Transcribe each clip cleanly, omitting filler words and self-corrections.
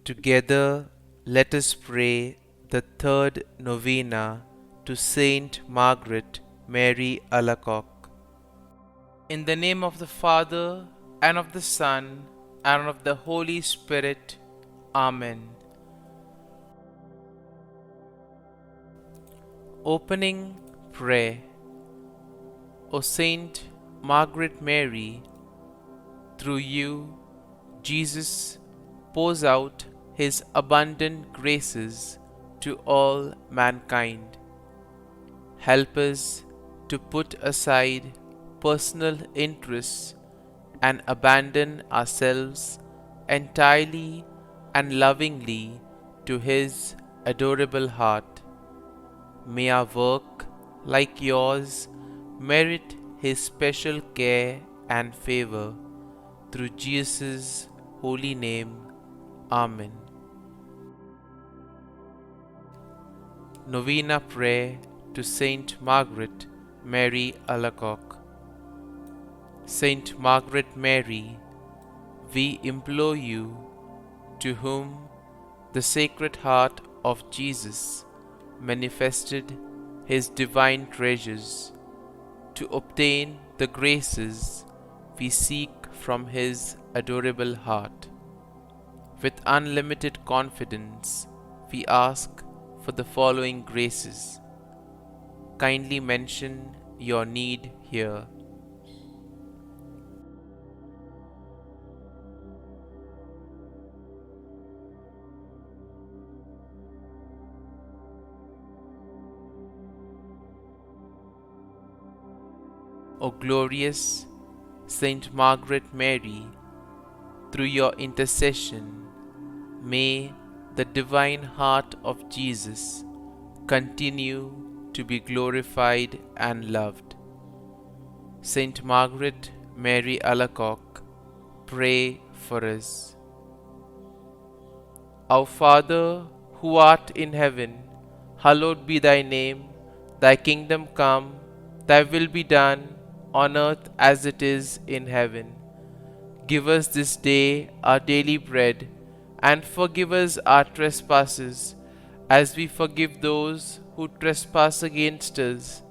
Together, let us pray the third novena to Saint Margaret Mary Alacoque. In the name of the Father, and of the Son, and of the Holy Spirit. Amen. Opening Prayer. O Saint Margaret Mary, through you, Jesus pours out his abundant graces to all mankind. Help us to put aside personal interests and abandon ourselves entirely and lovingly to his adorable heart. May our work, like yours, merit his special care and favor. Through Jesus' holy name. Amen. Novena Prayer to Saint Margaret Mary Alacoque. Saint Margaret Mary, we implore you, to whom the Sacred Heart of Jesus manifested his divine treasures, to obtain the graces we seek from his adorable heart. With unlimited confidence, we ask for the following graces. Kindly mention your need here. O glorious Saint Margaret Mary, through your intercession, may the divine heart of Jesus continue to be glorified and loved. Saint Margaret Mary Alacoque, pray for us. Our Father, who art in heaven, hallowed be thy name. Thy kingdom come, thy will be done, on earth as it is in heaven. Give us this day our daily bread, and forgive us our trespasses, as we forgive those who trespass against us.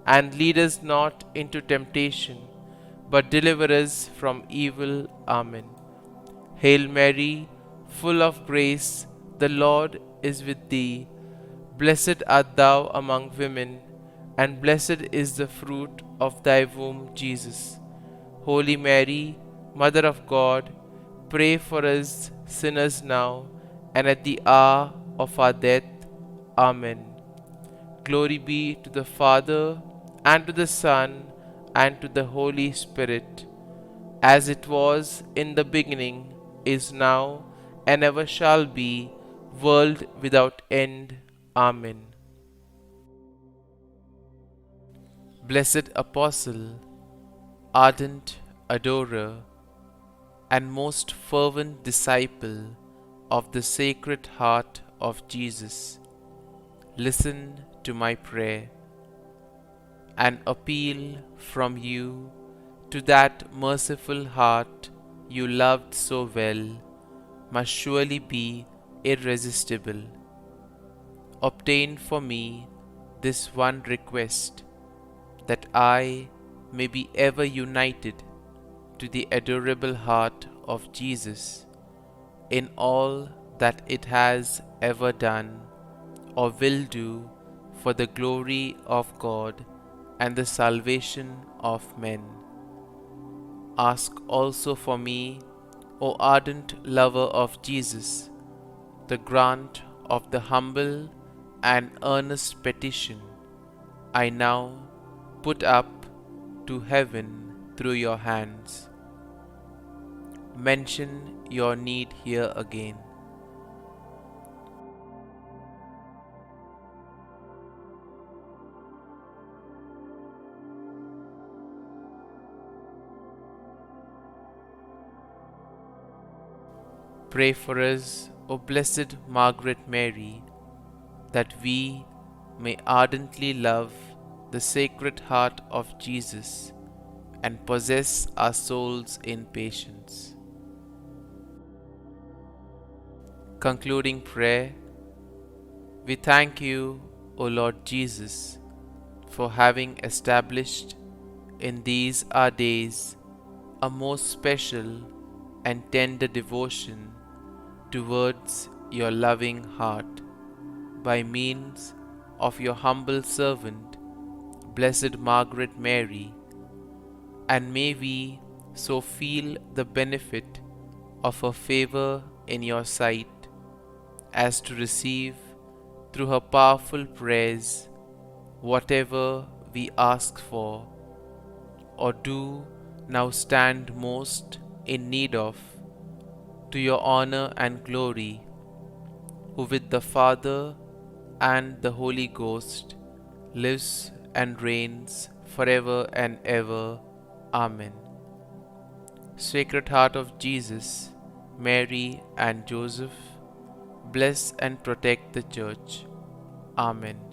And lead us not into temptation, but deliver us from evil. Amen. Hail Mary, full of grace, the Lord is with thee. Blessed art thou among women, and blessed is the fruit of thy womb, Jesus. Holy Mary, Mother of God, pray for us sinners now and at the hour of our death. Amen. Glory be to the Father, and to the Son, and to the Holy Spirit, as it was in the beginning, is now, and ever shall be, world without end. Amen. Blessed Apostle, ardent adorer, and most fervent disciple of the Sacred Heart of Jesus, listen to my prayer. An appeal from you to that merciful heart you loved so well must surely be irresistible. Obtain for me this one request, that I may be ever united to the adorable heart of Jesus in all that it has ever done or will do for the glory of God and the salvation of men. Ask also for me, O ardent lover of Jesus, the grant of the humble and earnest petition I now put up to heaven through your hands. Mention your need here again. Pray for us, O Blessed Margaret Mary, that we may ardently love the Sacred Heart of Jesus and possess our souls in patience. Concluding prayer. We thank you, O Lord Jesus, for having established in these our days a most special and tender devotion towards your loving heart by means of your humble servant, Blessed Margaret Mary, and may we so feel the benefit of her favor in your sight as to receive through her powerful prayers whatever we ask for or do now stand most in need of, to your honor and glory, who with the Father and the Holy Ghost lives and reigns forever and ever. Amen. Sacred Heart of Jesus, Mary and Joseph, bless and protect the Church. Amen.